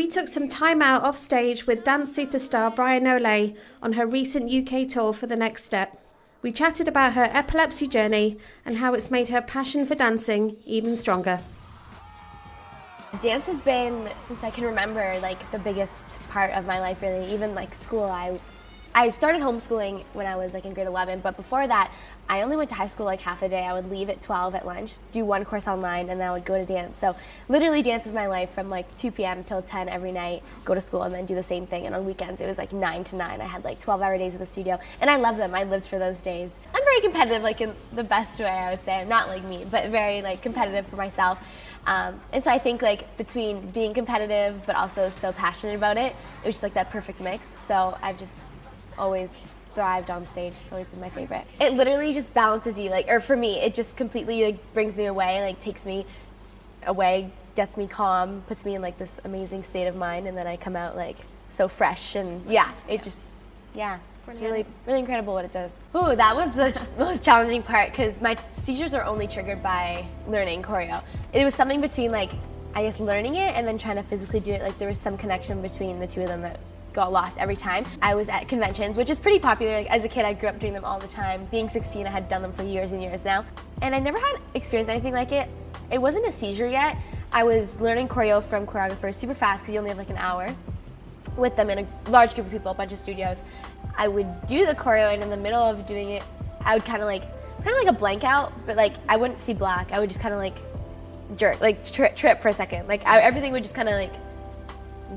we took some time out off stage with dance superstar Briar Nolet on her recent UK tour for the next step. We chatted about her epilepsy journey and how it's made her passion for dancing even stronger. Dance has been, since I can remember, like the biggest part of my life really. Even like school, I started homeschooling when I was like in grade 11, but before that, I only went to high school like half a day. I would leave at 12 at lunch, do one course online, and then I would go to dance. So literally dance is my life from like 2 p.m. till 10 every night, go to school and then do the same thing. And on weekends, it was like 9 to 9. I had like 12-hour days at the studio, and I love them. I lived for those days. I'm very competitive, like in the best way, I would say. I'm not like me, but very like competitive for myself. And so I think like between being competitive but also so passionate about it, it was just like that perfect mix. So I've just always thrived on stage. It's always been my favorite. It literally just balances you, like, or for me, it just completely like brings me away, like takes me away, gets me calm, puts me in like this amazing state of mind, and then I come out like so fresh and it's really incredible what it does. Ooh, that was the most challenging part because my seizures are only triggered by learning choreo. It was something between like, I guess learning it and then trying to physically do it. Like there was some connection between the two of them that got lost every time. I was at conventions, which is pretty popular. Like, as a kid, I grew up doing them all the time. Being 16, I had done them for years and years now. And I never had experienced anything like it. It wasn't a seizure yet. I was learning choreo from choreographers super fast because you only have like an hour with them in a large group of people, a bunch of studios. I would do the choreo, and in the middle of doing it, I would kind of like, it's kind of like a blank out, but like I wouldn't see black. I would just kind of like jerk, like trip for a second. Like everything would just kind of like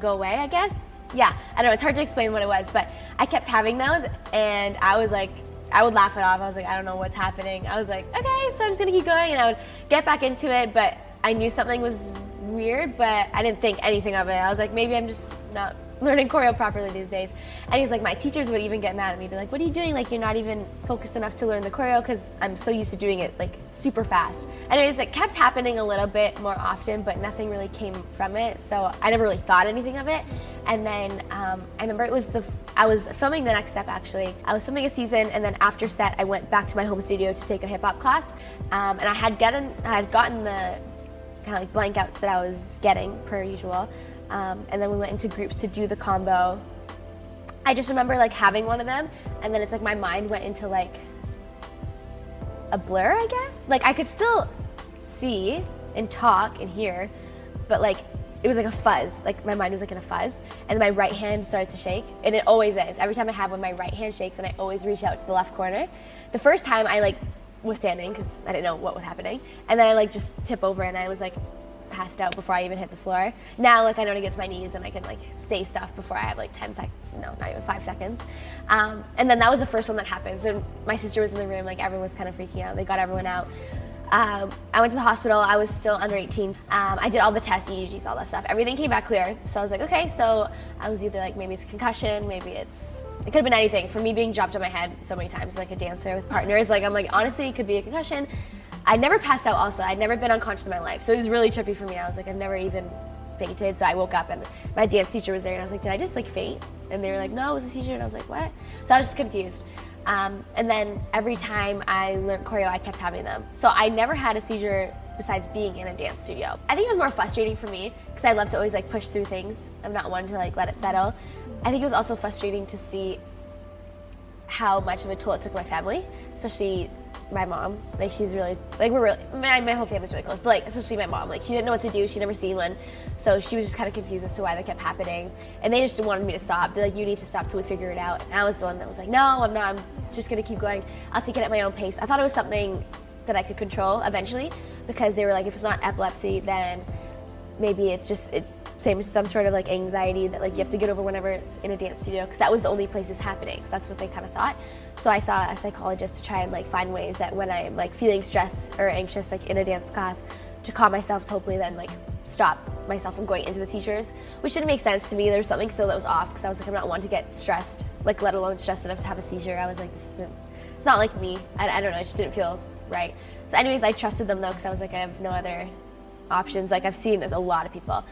go away, I guess. Yeah, I don't know, it's hard to explain what it was, but I kept having those, and I was like, I would laugh it off. I was like, I don't know what's happening. I was like, okay, so I'm just gonna keep going, and I would get back into it, but I knew something was weird, but I didn't think anything of it. I was like, maybe I'm just not learning choreo properly these days. And he's like, my teachers would even get mad at me. They're like, what are you doing? Like, you're not even focused enough to learn the choreo, because I'm so used to doing it like super fast. Anyways, it kept happening a little bit more often, but nothing really came from it. So I never really thought anything of it. And then I remember I was filming the next step actually. I was filming a season, and then after set, I went back to my home studio to take a hip hop class. And I had gotten the kind of like blank outs that I was getting per usual. And then we went into groups to do the combo. I just remember like having one of them, and then it's like my mind went into like a blur, I guess. Like I could still see and talk and hear, but like it was like a fuzz. Like my mind was like in a fuzz, and my right hand started to shake, and it always is. Every time I have one, my right hand shakes, and I always reach out to the left corner. The first time I like was standing because I didn't know what was happening, and then I like just tip over, and I was like passed out before I even hit the floor. Now like I know to get to my knees, and I can like say stuff before I have like 10 seconds, no, not even 5 seconds. And then that was the first one that happened. So my sister was in the room, like everyone was kind of freaking out. They got everyone out. I went to the hospital. I was still under 18. I did all the tests, EEGs, all that stuff. Everything came back clear. So I was like, okay, so I was either like, maybe it's a concussion, maybe it could have been anything. For me being dropped on my head so many times like a dancer with partners, like I'm like, honestly, it could be a concussion. I never passed out also. I'd never been unconscious in my life. So it was really trippy for me. I was like, I've never even fainted. So I woke up, and my dance teacher was there, and I was like, did I just like faint? And they were like, no, it was a seizure. And I was like, what? So I was just confused. And then every time I learned choreo, I kept having them. So I never had a seizure besides being in a dance studio. I think it was more frustrating for me because I love to always like push through things. I'm not one to like let it settle. I think it was also frustrating to see how much of a toll it took on my family, especially my mom. Like she's really, like we're really, my whole family's really close, but like especially my mom, like she didn't know what to do, she'd never seen one. So she was just kind of confused as to why they kept happening. And they just wanted me to stop. They're like, you need to stop till we figure it out. And I was the one that was like, no, I'm not, I'm just gonna keep going. I'll take it at my own pace. I thought it was something that I could control eventually, because they were like, if it's not epilepsy, then maybe it's some sort of like anxiety that like you have to get over whenever it's in a dance studio, because that was the only place it's happening. So that's what they kind of thought. So I saw a psychologist to try and like find ways that when I'm like feeling stressed or anxious like in a dance class, to calm myself, to hopefully then like stop myself from going into the seizures, which didn't make sense to me. There was something still that was off, because I was like, I'm not one to get stressed, like let alone stressed enough to have a seizure. I was like, it's not like me. I don't know, it just didn't feel right. So anyways, I trusted them though, because I was like, I have no other options. Like I've seen this a lot of people.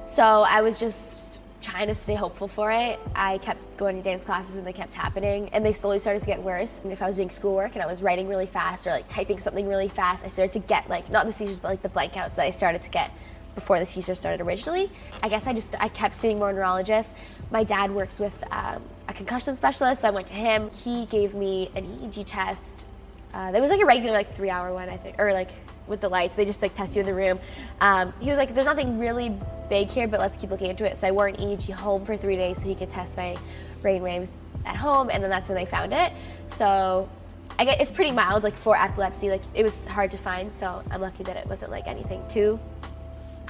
So I was just trying to stay hopeful for it. I kept going to dance classes, and they kept happening, and they slowly started to get worse. And if I was doing schoolwork and I was writing really fast or like typing something really fast, I started to get like, not the seizures, but like the blankouts that I started to get before the seizure started originally. I guess I kept seeing more neurologists. My dad works with a concussion specialist, so I went to him. He gave me an EEG test. That was like a regular like 3-hour one, I think, or like with the lights. They just like test you in the room. He was like, there's nothing really big here, but let's keep looking into it. So I wore an EEG home for 3 days so he could test my brain waves at home, and then that's when they found it. So I guess it's pretty mild, like for epilepsy. Like it was hard to find, so I'm lucky that it wasn't like anything too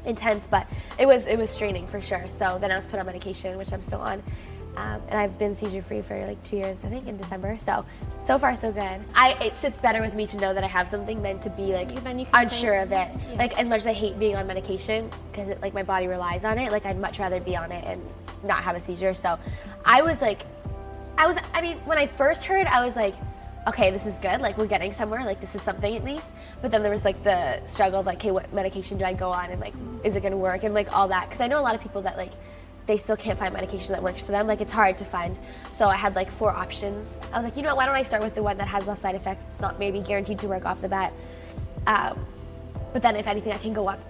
intense, but it was straining for sure. So then I was put on medication, which I'm still on, and I've been seizure free for like 2 years, I think, in December. So far so good. It sits better with me to know that I have something than to be like unsure of it. Yeah. Like as much as I hate being on medication because like my body relies on it, like I'd much rather be on it and not have a seizure. So I mean, when I first heard, I was like, okay, this is good, like we're getting somewhere, like this is something at least. But then there was like the struggle of like, okay, what medication do I go on, and like, is it gonna work, and like all that. Because I know a lot of people that like, they still can't find medication that works for them. Like it's hard to find. So I had like 4 options. I was like, you know what, why don't I start with the one that has less side effects? It's not maybe guaranteed to work off the bat. But then if anything, I can go up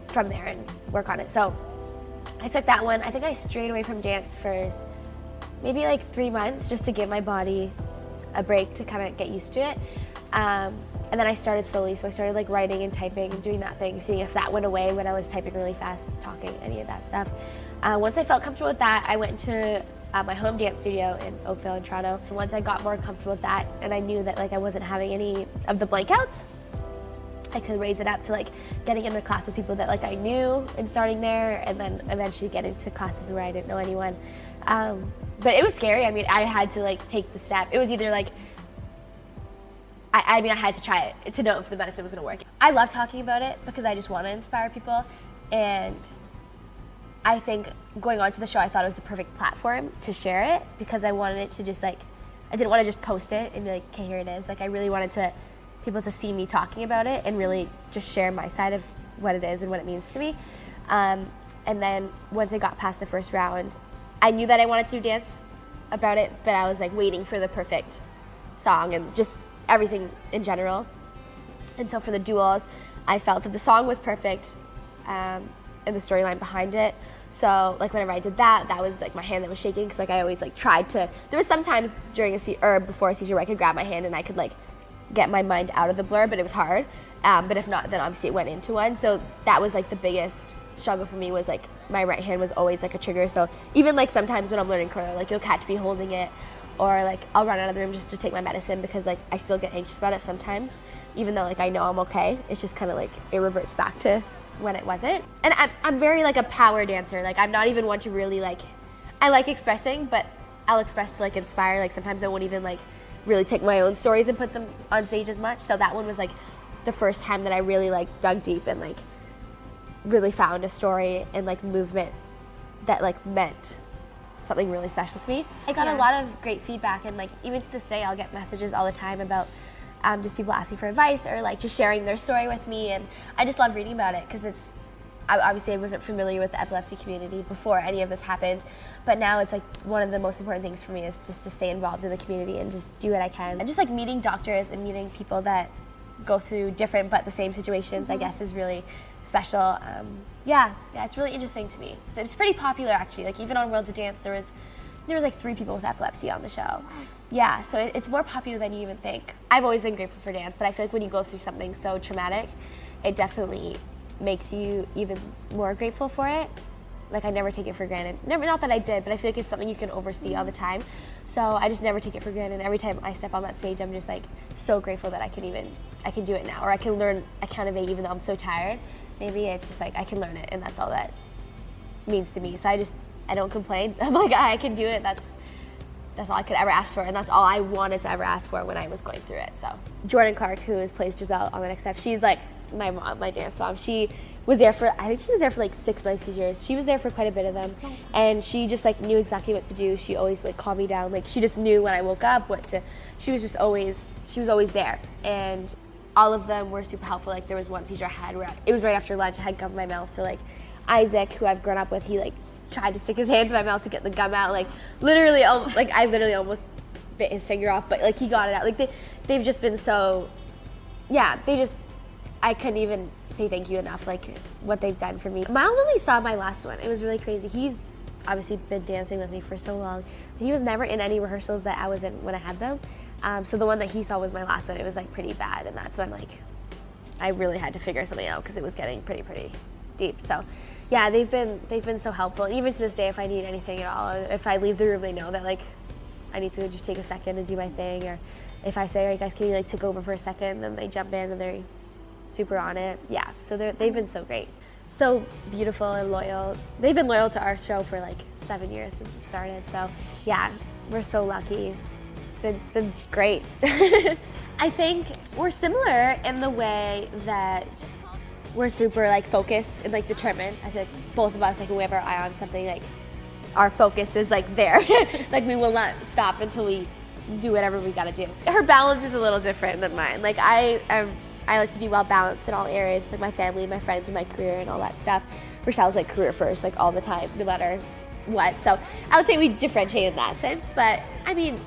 from there and work on it. So I took that one. I think I strayed away from dance for maybe like 3 months just to give my body a break to kind of get used to it. And then I started slowly. So I started like writing and typing and doing that thing, seeing if that went away when I was typing really fast, talking, any of that stuff. Once I felt comfortable with that, I went to my home dance studio in Oakville in Toronto. And once I got more comfortable with that and I knew that like I wasn't having any of the blankouts, I could raise it up to like getting in the class with people that like I knew and starting there, and then eventually get into classes where I didn't know anyone. But it was scary. I mean, I had to like take the step. It was either like, I had to try it to know if the medicine was gonna work. I love talking about it because I just want to inspire people, and I think going on to the show, I thought it was the perfect platform to share it because I wanted it to just like, I didn't want to just post it and be like, okay, here it is. Like I really wanted people to see me talking about it and really just share my side of what it is and what it means to me. And then once I got past the first round, I knew that I wanted to dance about it, but I was like waiting for the perfect song and just everything in general. And so for the duels, I felt that the song was perfect, and the storyline behind it. So like whenever I did that was like my hand that was shaking because like I always like tried to. There was sometimes during or before a seizure where I could grab my hand and I could like get my mind out of the blur, but it was hard. But if not, then obviously it went into one. So that was like the biggest struggle for me, was like my right hand was always like a trigger. So even like sometimes when I'm learning choreo, like you'll catch me holding it, or like I'll run out of the room just to take my medicine because like I still get anxious about it sometimes, even though like I know I'm okay. It's just kind of like it reverts back to when it wasn't. And I'm very like a power dancer. Like I'm not even one to really like, I like expressing, but I'll express to like inspire. Like sometimes I won't even like really take my own stories and put them on stage as much. So that one was like the first time that I really like dug deep and like really found a story and like movement that like meant something really special to me. I got a lot of great feedback, and like even to this day I'll get messages all the time about just people asking for advice or like just sharing their story with me, and I just love reading about it because obviously I wasn't familiar with the epilepsy community before any of this happened, but now it's like one of the most important things for me is just to stay involved in the community and just do what I can. And just like meeting doctors and meeting people that go through different but the same situations, I guess is really special. Yeah, it's really interesting to me. So it's pretty popular actually. Like even on Worlds of Dance, there was like 3 people with epilepsy on the show. Yeah, so it's more popular than you even think. I've always been grateful for dance, but I feel like when you go through something so traumatic, it definitely makes you even more grateful for it. Like I never take it for granted. Not that I did, but I feel like it's something you can oversee all the time. So I just never take it for granted. Every time I step on that stage, I'm just like so grateful that I can do it now, or I can learn accountability even though I'm so tired. Maybe it's just like I can learn it, and that's all that means to me. So I don't complain. I'm like, I can do it. That's all I could ever ask for, and that's all I wanted to ever ask for when I was going through it. So Jordan Clark, who plays Giselle on the next step, she's like my mom, my dance mom. She was there for, I think she was there for like 6 months these years. She was there for quite a bit of them, and she just like knew exactly what to do. She always like calmed me down. Like she just knew when I woke up she was always there, and all of them were super helpful. Like there was one seizure I had where it was right after lunch. I had gum in my mouth, so like Isaac, who I've grown up with, he like tried to stick his hands in my mouth to get the gum out. Like literally, like I literally almost bit his finger off, but like he got it out. Like they've just been so, yeah, I couldn't even say thank you enough, like what they've done for me. Miles only saw my last one. It was really crazy. He's obviously been dancing with me for so long. He was never in any rehearsals that I was in when I had them. So the one that he saw was my last one. It was like pretty bad, and that's when like I really had to figure something out because it was getting pretty deep. So yeah, they've been so helpful. Even to this day, if I need anything at all, or if I leave the room, they know that like I need to just take a second and do my thing. Or if I say, "All right, guys, can you like take over for a second?" Then they jump in and they're super on it. Yeah, so they've been so great. So beautiful and loyal. They've been loyal to our show for like 7 years since it started. So yeah, we're so lucky. It's been great. I think we're similar in the way that we're super like focused and like determined. I said both of us, like when we have our eye on something, like our focus is like there. Like we will not stop until we do whatever we gotta do. Her balance is a little different than mine. Like I like to be well balanced in all areas, like my family, my friends, and my career and all that stuff. Rochelle's like career first, like all the time, no matter what. So I would say we differentiate in that sense, but I mean,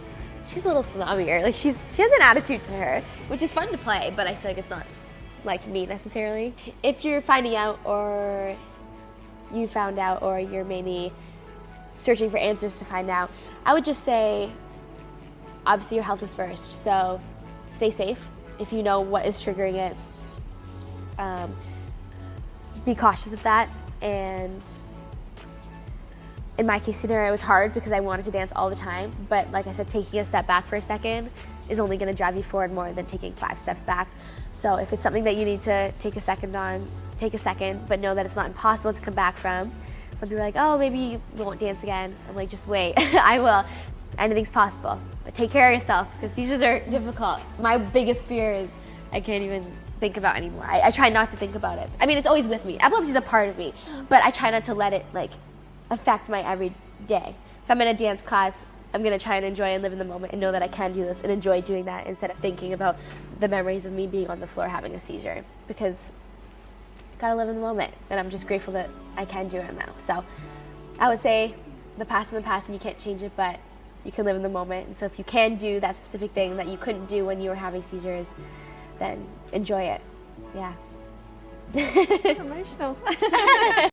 she's a little snobbier. Like she has an attitude to her, which is fun to play, but I feel like it's not like me necessarily. If you're finding out, or you found out, or you're maybe searching for answers to find out, I would just say, obviously your health is first, so stay safe. If you know what is triggering it, be cautious of that. And in my case scenario, it was hard because I wanted to dance all the time, but like I said, taking a step back for a second is only going to drive you forward more than taking 5 steps back. So if it's something that you need to take a second on, take a second, but know that it's not impossible to come back from. Some people are like, oh, maybe you won't dance again. I'm like, just wait. I will. Anything's possible. But take care of yourself, because seizures are difficult. My biggest fear is I can't even think about anymore. I try not to think about it. I mean, it's always with me. Epilepsy is a part of me, but I try not to let it like affect my everyday. If I'm in a dance class, I'm gonna try and enjoy and live in the moment and know that I can do this and enjoy doing that instead of thinking about the memories of me being on the floor having a seizure, because I gotta live in the moment, and I'm just grateful that I can do it now. So I would say the past is the past and you can't change it, but you can live in the moment. And so if you can do that specific thing that you couldn't do when you were having seizures, then enjoy it. Yeah. Emotional.